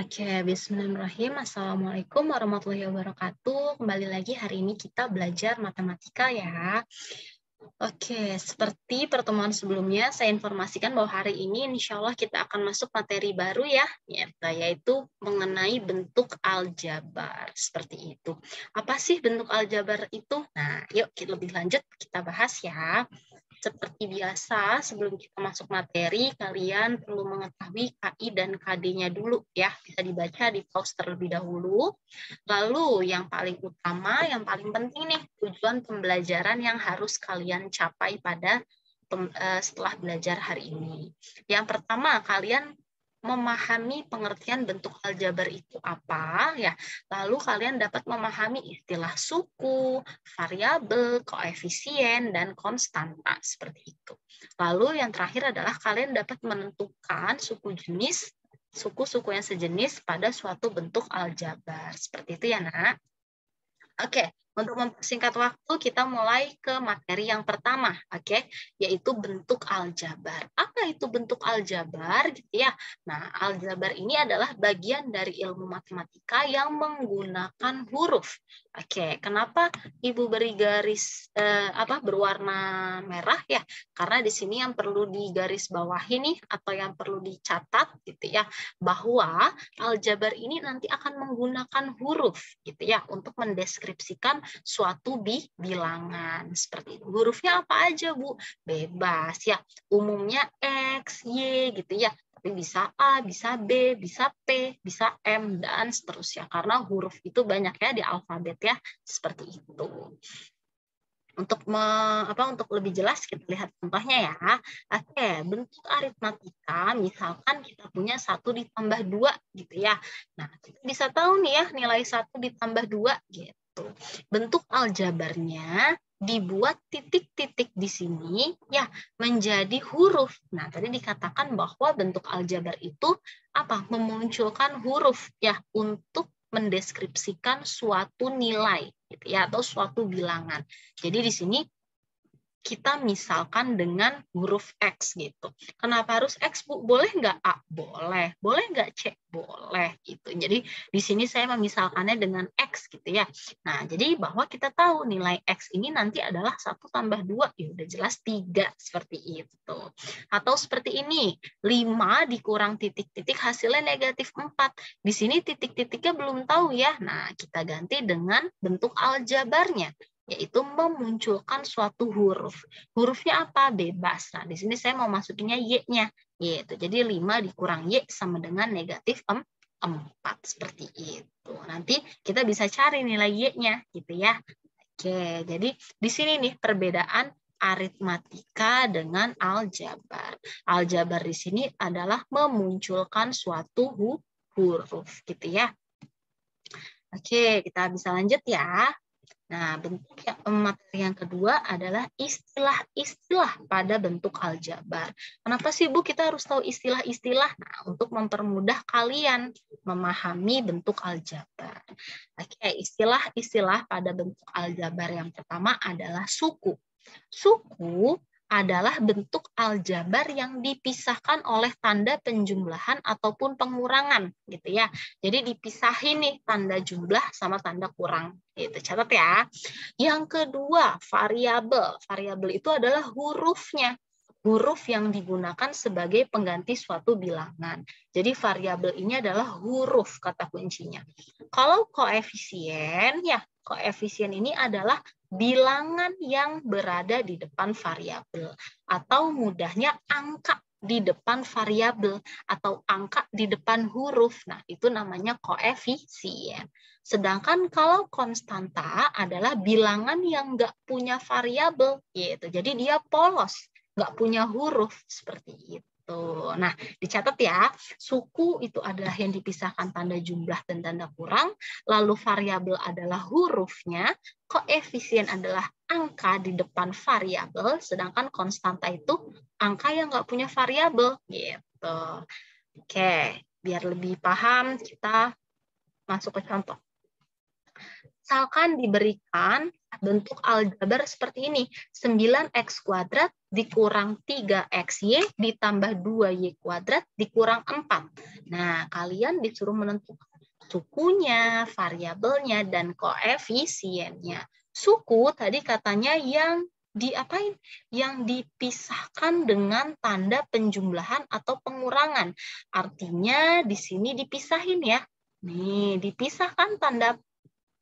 Oke, bismillahirrahmanirrahim. Assalamualaikum warahmatullahi wabarakatuh. Kembali lagi hari ini kita belajar matematika ya. Oke, seperti pertemuan sebelumnya, saya informasikan bahwa hari ini insya Allah kita akan masuk materi baru ya, yaitu mengenai bentuk aljabar. Seperti itu. Apa sih bentuk aljabar itu? Nah, yuk kita lebih lanjut kita bahas ya. Seperti biasa, sebelum kita masuk materi, kalian perlu mengetahui KI dan KD-nya dulu ya. Bisa dibaca di pause terlebih dahulu. Lalu yang paling utama, yang paling penting nih, tujuan pembelajaran yang harus kalian capai pada setelah belajar hari ini. Yang pertama, kalian memahami pengertian bentuk aljabar itu apa ya. Lalu kalian dapat memahami istilah suku, variabel, koefisien, dan konstanta seperti itu. Lalu yang terakhir adalah kalian dapat menentukan suku-suku yang sejenis pada suatu bentuk aljabar. Seperti itu ya, Nak. Oke, untuk mempersingkat waktu, kita mulai ke materi yang pertama, oke, yaitu bentuk aljabar. Apa itu bentuk aljabar, gitu ya? Nah, aljabar ini adalah bagian dari ilmu matematika yang menggunakan huruf. Oke, kenapa Ibu beri garis berwarna merah ya? Karena di sini yang perlu digaris bawahi nih atau yang perlu dicatat, gitu ya, bahwa aljabar ini nanti akan menggunakan huruf, gitu ya, untuk mendeskripsikan suatu bilangan seperti itu. Hurufnya apa aja, Bu? Bebas ya. Umumnya X, Y gitu ya. Tapi bisa A, bisa B, bisa P, bisa M dan seterusnya. Karena huruf itu banyak ya di alfabet ya. Seperti itu. Untuk lebih jelas kita lihat contohnya ya. Oke, bentuk aritmatika misalkan kita punya 1 ditambah 2 gitu ya. Nah, kita bisa tahu nih ya nilai 1 ditambah 2 gitu. Bentuk aljabarnya dibuat titik-titik di sini ya menjadi huruf. Nah, tadi dikatakan bahwa bentuk aljabar itu apa? Memunculkan huruf ya untuk mendeskripsikan suatu nilai gitu ya atau suatu bilangan. Jadi di sini kita misalkan dengan huruf X gitu. Kenapa harus X, Bu? Boleh nggak A? Boleh. Boleh nggak C? Boleh. Gitu. Jadi di sini saya memisalkannya dengan X gitu ya. Nah, jadi bahwa kita tahu nilai X ini nanti adalah 1 tambah 2. Ya udah jelas 3. Seperti itu. Atau seperti ini. 5 dikurang titik-titik hasilnya negatif 4. Di sini titik-titiknya belum tahu ya. Nah, kita ganti dengan bentuk aljabarnya, yaitu memunculkan suatu huruf. Hurufnya apa? Bebas. Nah, di sini saya mau masukinnya Y-nya. Yaitu. Jadi 5 dikurang Y sama dengan negatif 4. Seperti itu. Nanti kita bisa cari nilai Y-nya. Gitu ya. Oke, jadi di sini nih perbedaan aritmatika dengan aljabar. Aljabar di sini adalah memunculkan suatu huruf. Gitu ya. Oke, kita bisa lanjut ya. Nah, bentuk materi yang kedua adalah istilah-istilah pada bentuk aljabar. Kenapa sih, Bu, kita harus tahu istilah-istilah? Nah, untuk mempermudah kalian memahami bentuk aljabar. Oke, istilah-istilah pada bentuk aljabar yang pertama adalah suku. Suku adalah bentuk aljabar yang dipisahkan oleh tanda penjumlahan ataupun pengurangan gitu ya. Jadi dipisahin nih tanda jumlah sama tanda kurang. Gitu. Catat ya. Yang kedua, variabel. Variabel itu adalah hurufnya. Huruf yang digunakan sebagai pengganti suatu bilangan. Jadi variabel ini adalah huruf kata kuncinya. Kalau koefisien, ya koefisien ini adalah bilangan yang berada di depan variabel atau mudahnya angka di depan variabel atau angka di depan huruf. Nah, itu namanya koefisien. Sedangkan kalau konstanta adalah bilangan yang nggak punya variabel, gitu. Jadi dia polos, nggak punya huruf seperti itu. Nah, dicatat ya, suku itu adalah yang dipisahkan tanda jumlah dan tanda kurang, lalu variabel adalah hurufnya, koefisien adalah angka di depan variabel, sedangkan konstanta itu angka yang nggak punya variabel. Gitu. Oke, biar lebih paham, kita masuk ke contoh. Misalkan diberikan bentuk aljabar seperti ini. 9x kuadrat dikurang 3xy ditambah 2y kuadrat dikurang 4. Nah, kalian disuruh menentukan sukunya, variabelnya, dan koefisiennya. Suku tadi katanya yang diapain? Yang dipisahkan dengan tanda penjumlahan atau pengurangan. Artinya di sini dipisahin ya. Nih, dipisahkan tanda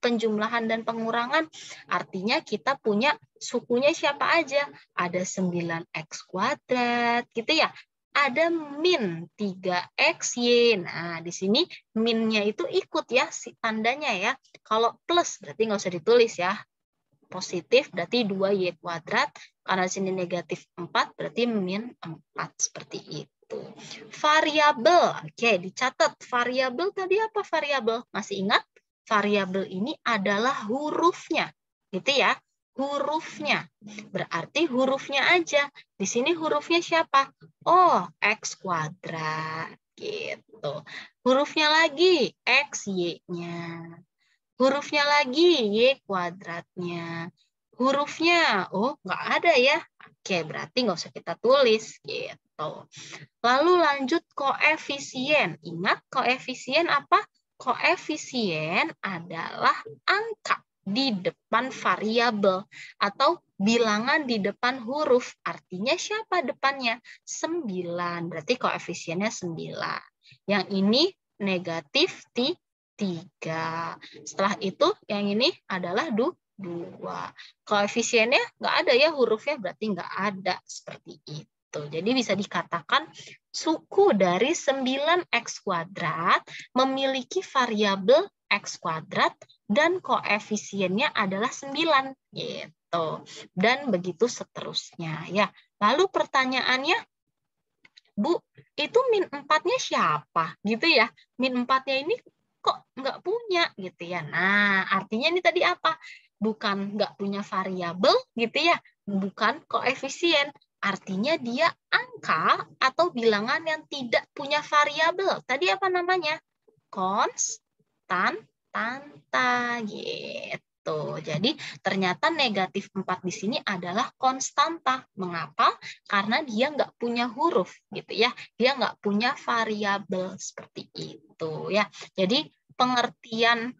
penjumlahan dan pengurangan. Artinya kita punya sukunya siapa aja? Ada 9x kuadrat, gitu ya. Ada min 3xy. Nah, di sini minnya itu ikut ya, si tandanya ya. Kalau plus berarti nggak usah ditulis ya. Positif berarti 2y kuadrat, karena sini negatif 4 berarti min 4 seperti itu. Variabel, oke dicatat. Variabel tadi apa variabel? Masih ingat? Variabel ini adalah hurufnya, gitu ya. Hurufnya. Berarti hurufnya aja. Di sini hurufnya siapa? Oh, x kuadrat gitu. Hurufnya lagi x y-nya. Hurufnya lagi, y kuadratnya. Hurufnya, oh nggak ada ya. Oke, berarti nggak usah kita tulis. Gitu. Lalu lanjut koefisien. Ingat koefisien apa? Koefisien adalah angka di depan variabel atau bilangan di depan huruf. Artinya siapa depannya? 9. Berarti koefisiennya 9. Yang ini negatif 3. Setelah itu yang ini adalah 2. Koefisiennya nggak ada ya hurufnya, berarti nggak ada seperti itu. Jadi bisa dikatakan suku dari 9x kuadrat memiliki variabel x kuadrat dan koefisiennya adalah 9 gitu. Dan begitu seterusnya ya. Lalu pertanyaannya, Bu, itu min 4-nya siapa? Gitu ya. Min 4-nya ini kok nggak punya gitu ya. Nah, artinya ini tadi apa? Bukan nggak punya variabel gitu ya, bukan koefisien. Artinya dia angka atau bilangan yang tidak punya variabel. Tadi apa namanya? Konstanta gitu. Jadi ternyata negatif 4 di sini adalah konstanta. Mengapa? Karena dia nggak punya huruf gitu ya. Dia nggak punya variabel seperti itu ya. Jadi pengertian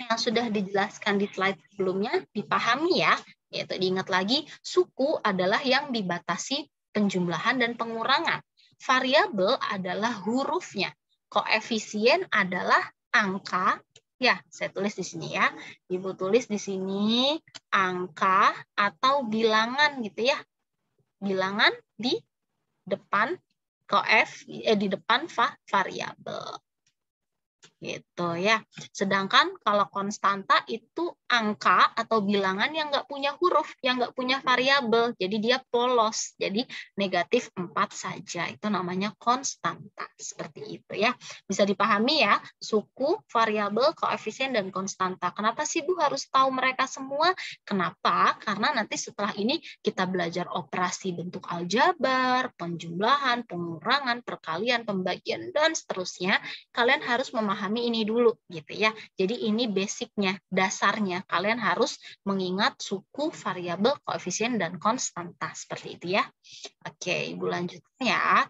yang sudah dijelaskan di slide sebelumnya dipahami ya. Yaitu diingat lagi, suku adalah yang dibatasi penjumlahan dan pengurangan. Variabel adalah hurufnya. Koefisien adalah angka. Ya, saya tulis di sini ya. Ibu tulis di sini angka atau bilangan gitu ya. Bilangan di depan di depan variabel. Gitu ya. Sedangkan kalau konstanta itu angka atau bilangan yang nggak punya huruf, yang nggak punya variabel, jadi dia polos, jadi negatif 4 saja. Itu namanya konstanta. Seperti itu ya. Bisa dipahami ya, suku, variabel, koefisien, dan konstanta. Kenapa sih Bu harus tahu mereka semua? Kenapa? Karena nanti setelah ini kita belajar operasi bentuk aljabar, penjumlahan, pengurangan, perkalian, pembagian, dan seterusnya. Kalian harus memahami ini dulu gitu ya. Jadi ini basicnya, dasarnya. Kalian harus mengingat suku, variabel, koefisien, dan konstanta. Seperti itu ya. Oke, Ibu lanjutkan ya.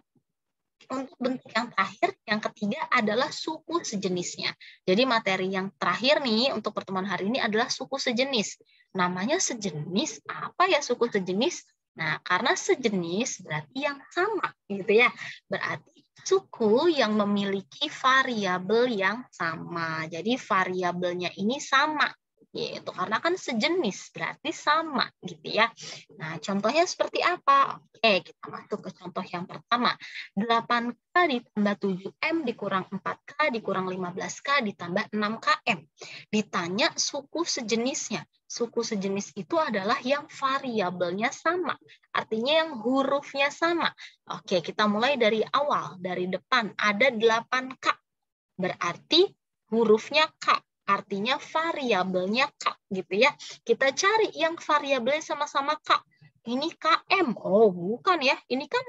Untuk bentuk yang terakhir, yang ketiga adalah suku sejenisnya. Jadi materi yang terakhir nih untuk pertemuan hari ini adalah suku sejenis. Namanya sejenis, apa ya suku sejenis? Nah, karena sejenis berarti yang sama gitu ya. Berarti suku yang memiliki variabel yang sama. Jadi variabelnya ini sama gitu. Karena kan sejenis berarti sama gitu ya. Nah, contohnya seperti apa? Oke, kita masuk ke contoh yang pertama. 8K ditambah 7M dikurang 4K dikurang 15K ditambah 6KM. Ditanya suku sejenisnya. Suku sejenis itu adalah yang variabelnya sama. Artinya yang hurufnya sama. Oke, kita mulai dari awal. Dari depan ada 8K. Berarti hurufnya K. Artinya variabelnya K. Gitu ya. Kita cari yang variabelnya sama-sama K. ini KM. Oh, bukan ya. Ini kan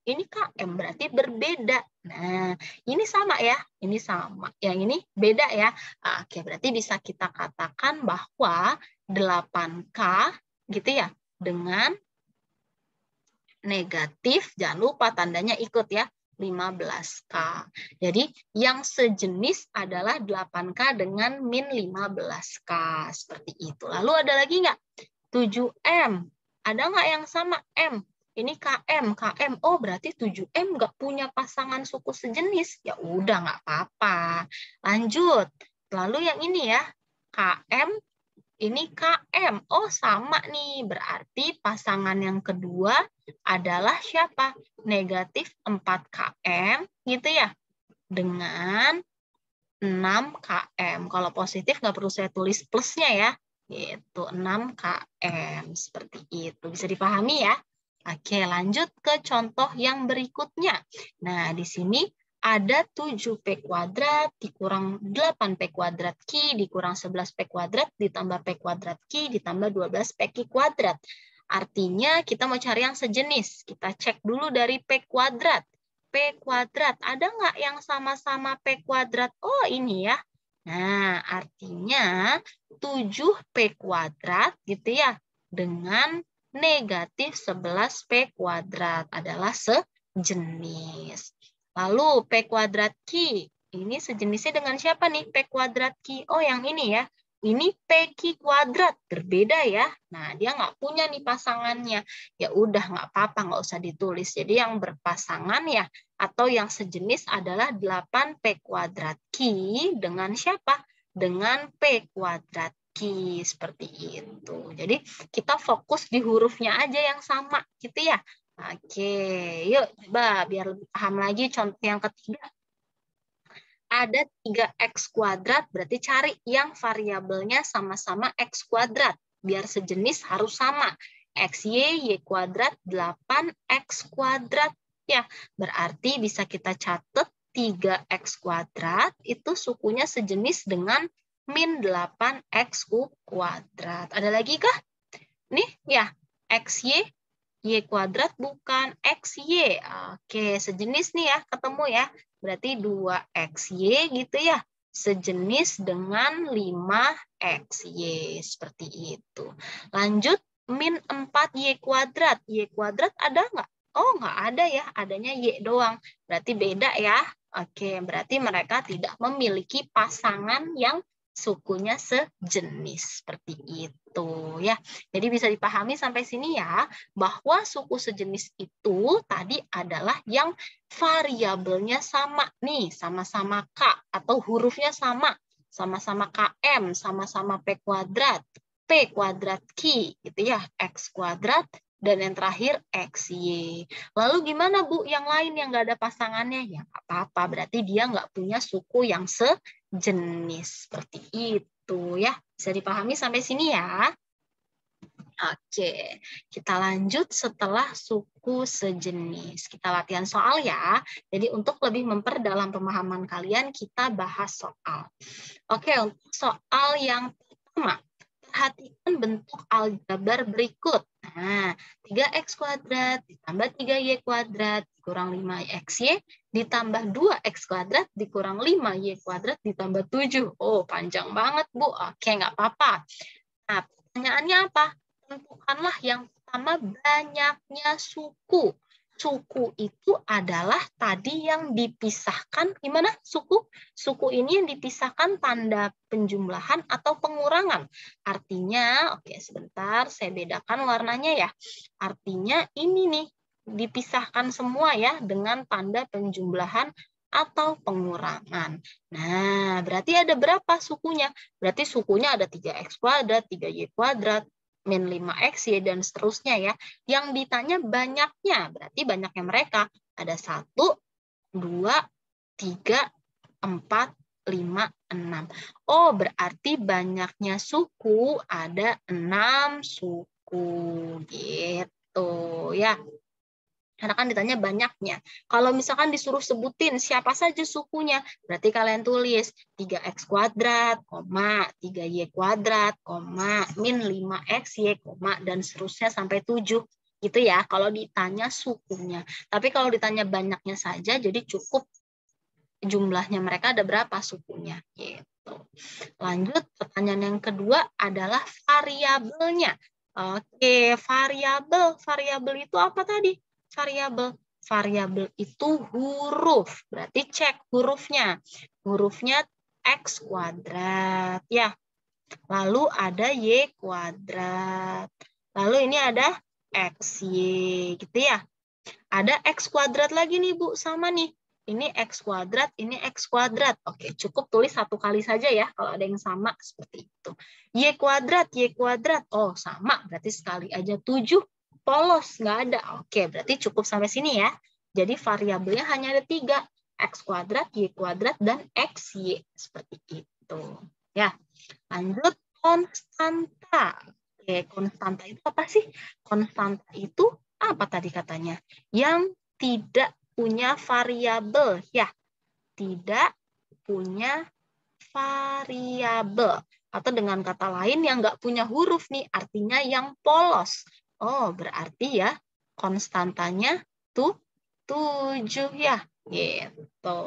ini KM, berarti berbeda. Nah, ini sama ya. Ini sama. Yang ini beda ya. Oke, berarti bisa kita katakan bahwa 8K gitu ya. Dengan negatif, jangan lupa tandanya ikut ya. 15K. Jadi yang sejenis adalah 8K dengan min 15K. Seperti itu. Lalu ada lagi nggak? 7M. Ada nggak yang sama M? Ini KM, KM. Oh, berarti 7M nggak punya pasangan suku sejenis. Ya udah, nggak apa-apa. Lanjut. Lalu yang ini ya, KM, ini KM. Oh, sama nih. Berarti pasangan yang kedua adalah siapa? Negatif 4KM, gitu ya. Dengan 6KM. Kalau positif nggak perlu saya tulis plusnya ya. Yaitu 6KM. Seperti itu. Bisa dipahami ya? Oke, lanjut ke contoh yang berikutnya. Nah, di sini ada 7P kuadrat dikurang 8P kuadrat Q dikurang 11P kuadrat ditambah P kuadrat Q ditambah 12P kuadrat. Artinya kita mau cari yang sejenis. Kita cek dulu dari P kuadrat. P kuadrat, ada nggak yang sama-sama P kuadrat? Oh, ini ya. Nah, artinya 7P kuadrat gitu ya, dengan negatif 11P kuadrat adalah sejenis. Lalu P kuadrat Q, ini sejenisnya dengan siapa nih P kuadrat Q? Oh, yang ini ya. Ini PQ kuadrat, berbeda ya. Nah, dia nggak punya nih pasangannya. Ya udah, nggak apa-apa, nggak usah ditulis. Jadi yang berpasangan ya, atau yang sejenis adalah 8P kuadrat Q dengan siapa? Dengan P kuadrat Q, seperti itu. Jadi kita fokus di hurufnya aja yang sama, gitu ya. Oke, yuk coba biar lebih paham lagi contoh yang ketiga. Ada 3X kuadrat, berarti cari yang variabelnya sama-sama X kuadrat. Biar sejenis harus sama. XY, Y kuadrat, 8X kuadrat. Ya, berarti bisa kita catat 3X kuadrat itu sukunya sejenis dengan min 8X kuadrat. Ada lagi kah? Nih, ya, XY, Y kuadrat bukan XY. Oke, sejenis nih ya, ketemu ya. Berarti 2XY gitu ya. Sejenis dengan 5XY. Seperti itu. Lanjut, min 4Y kuadrat. Y kuadrat ada nggak? Oh, nggak ada ya. Adanya Y doang. Berarti beda ya. Oke, berarti mereka tidak memiliki pasangan yang sukunya sejenis. Seperti itu ya. Jadi bisa dipahami sampai sini ya, bahwa suku sejenis itu tadi adalah yang variabelnya sama nih, sama-sama K atau hurufnya sama, sama-sama KM, sama-sama P kuadrat Q gitu ya, X kuadrat, dan yang terakhir XY. Lalu gimana Bu yang lain yang nggak ada pasangannya? Ya nggak apa-apa, berarti dia nggak punya suku yang sejenis. Seperti itu ya. Bisa dipahami sampai sini ya? Oke, kita lanjut setelah suku sejenis. Kita latihan soal ya. Jadi untuk lebih memperdalam pemahaman kalian, kita bahas soal. Oke, untuk soal yang pertama, perhatikan bentuk aljabar berikut. Nah, 3X kuadrat ditambah 3Y kuadrat dikurang 5XY ditambah 2X kuadrat dikurang 5Y kuadrat ditambah 7. Oh, panjang banget, Bu. Oke, nggak apa-apa. Nah, pertanyaannya apa? Tentukanlah yang pertama banyaknya suku. Suku itu adalah tadi yang dipisahkan. Gimana suku? Suku ini yang dipisahkan tanda penjumlahan atau pengurangan. Artinya, oke sebentar saya bedakan warnanya ya. Artinya ini nih dipisahkan semua ya dengan tanda penjumlahan atau pengurangan. Nah, berarti ada berapa sukunya? Berarti sukunya ada 3X kuadrat, 3Y kuadrat, min 5XY, dan seterusnya ya. Yang ditanya banyaknya, berarti banyaknya mereka. Ada 1, 2, 3, 4, 5, 6. Oh, berarti banyaknya suku ada 6 suku. Gitu ya. Karena kan ditanya banyaknya. Kalau misalkan disuruh sebutin siapa saja sukunya, berarti kalian tulis 3X kuadrat, 3Y kuadrat, min 5XY, dan seterusnya sampai 7. Gitu ya, kalau ditanya sukunya. Tapi kalau ditanya banyaknya saja, jadi cukup jumlahnya mereka ada berapa sukunya. Gitu. Lanjut, pertanyaan yang kedua adalah variabelnya. Oke, variabel. Variabel itu apa tadi? Variabel. Variabel itu huruf. Berarti cek hurufnya. Hurufnya X kuadrat. Ya. Lalu ada Y kuadrat. Lalu ini ada XY. Gitu ya. Ada X kuadrat lagi nih, Bu. Sama nih. Ini X kuadrat, ini X kuadrat. Oke, cukup tulis satu kali saja ya, kalau ada yang sama seperti itu. Y kuadrat. Oh, sama. Berarti sekali aja 7. Polos, nggak ada. Oke, berarti cukup sampai sini ya. Jadi variabelnya hanya ada 3. X kuadrat, Y kuadrat, dan XY. Seperti itu. Ya, lanjut konstanta. Oke, konstanta itu apa sih? Konstanta itu apa tadi katanya? Yang tidak punya variabel. Ya, tidak punya variabel. Atau dengan kata lain yang nggak punya huruf nih, artinya yang polos. Oh, berarti ya konstantanya tuh 7 ya. Gitu.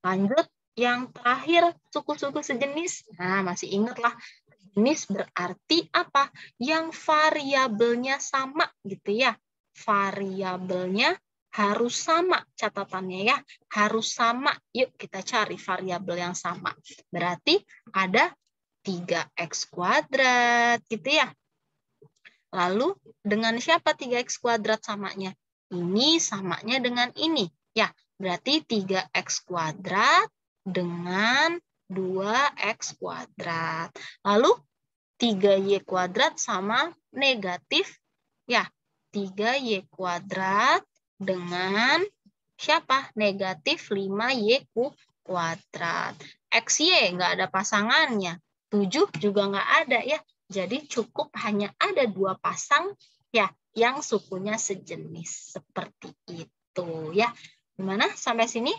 Lanjut, yang terakhir suku-suku sejenis. Nah, masih ingat lah. Sejenis berarti apa? Yang variabelnya sama gitu ya. Variabelnya harus sama catatannya ya. Harus sama. Yuk kita cari variabel yang sama. Berarti ada 3x kuadrat gitu ya. Lalu dengan siapa 3x kuadrat samanya? Ini samanya dengan ini. Ya, berarti 3x kuadrat dengan 2x kuadrat. Lalu 3y kuadrat sama negatif. Ya, 3y kuadrat dengan siapa? Negatif 5y kuadrat. XY nggak ada pasangannya. 7 juga nggak ada ya. Jadi cukup hanya ada 2 pasang ya yang sukunya sejenis. Seperti itu ya. Gimana sampai sini?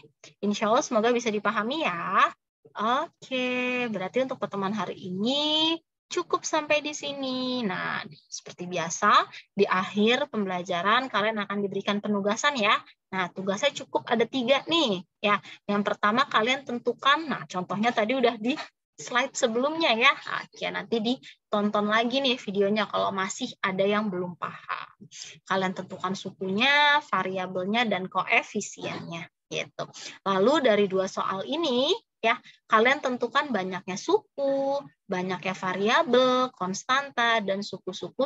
Insya Allah semoga bisa dipahami ya. Oke, berarti untuk pertemuan hari ini cukup sampai di sini. Nah, seperti biasa, di akhir pembelajaran kalian akan diberikan penugasan ya. Nah, tugasnya cukup ada 3 nih. Ya, yang pertama kalian tentukan, nah contohnya tadi udah di slide sebelumnya ya. Oke, nanti ditonton lagi nih videonya kalau masih ada yang belum paham. Kalian tentukan sukunya, variabelnya, dan koefisiennya. Gitu. Lalu dari 2 soal ini, ya kalian tentukan banyaknya suku, banyaknya variabel, konstanta, dan suku-suku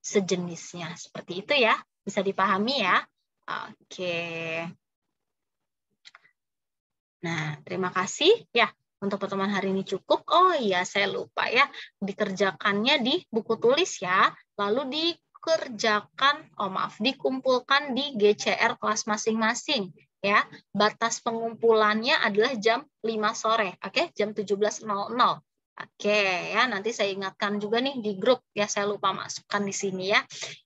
sejenisnya. Seperti itu ya, bisa dipahami ya. Oke. Nah, terima kasih ya. Untuk pertemuan hari ini cukup. Oh iya, saya lupa ya. Dikerjakannya di buku tulis ya. Lalu dikumpulkan di GCR kelas masing-masing. Ya, batas pengumpulannya adalah jam 5 sore, oke, jam 17.00. Oke, ya, nanti saya ingatkan juga nih di grup, ya, saya lupa masukkan di sini ya.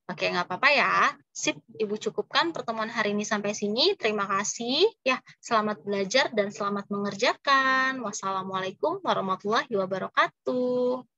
Oke, nggak apa-apa ya. Sip, Ibu cukupkan pertemuan hari ini sampai sini. Terima kasih, ya, selamat belajar dan selamat mengerjakan. Wassalamualaikum warahmatullahi wabarakatuh.